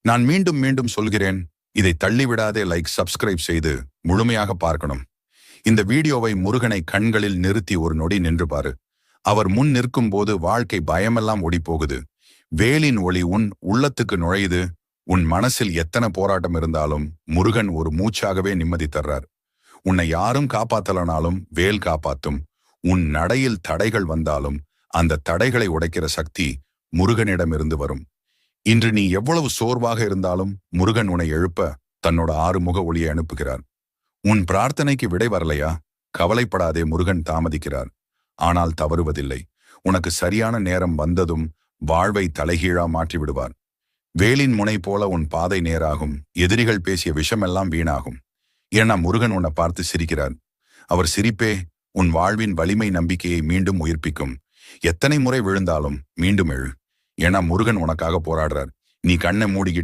நான் மீண்டும் மீண்டும் சொல்கிறேன், இதை தள்ளிவிடாதே. லைக், சப்ஸ்கிரைப் செய்து முழுமையாக பார்க்கணும். இந்த வீடியோவை முருகனை கண்களில் நிறுத்தி ஒரு நொடி நின்று பாரு. அவர் முன் நிற்கும் போது வாழ்க்கை பயமெல்லாம் ஓடிப்போகுது. வேலின் ஒளி உன் உள்ளத்துக்கு நுழையுது. உன் மனசில் எத்தனை போராட்டம் இருந்தாலும் முருகன் ஒரு மூச்சாகவே நிம்மதி தர்றார். உன்னை யாரும் காப்பாத்தலனாலும் வேல் காப்பாத்தும். உன் நடையில் தடைகள் வந்தாலும் அந்த தடைகளை உடைக்கிற சக்தி முருகனிடமிருந்து வரும். இன்று நீ எவ்வளவு சோர்வாக இருந்தாலும் முருகன் உன்னை எழுப்ப தன்னோட 6 முக ஒளியை அனுப்புகிறார். உன் பிரார்த்தனைக்கு விடை வரலையா? கவலைப்படாதே, முருகன் தாமதிக்கிறார். ஆனால் தவறுவதில்லை. உனக்கு சரியான நேரம் வந்ததும் வாழ்வை தலைகீழா மாற்றி விடுவார். வேலின் முனை போல உன் பாதை நேராகும். எதிரிகள் பேசிய விஷமெல்லாம் வீணாகும். ஏன்னா முருகன் உன்னை பார்த்து சிரிக்கிறார். அவர் சிரிப்பே உன் வாழ்வின் வலிமை நம்பிக்கையை மீண்டும் உயிர்ப்பிக்கும். எத்தனை முறை விழுந்தாலும் மீண்டும் எழு. ஏன்னா முருகன் உனக்காக போராடுறார். நீ கண்ணை மூடிக்கிட்டு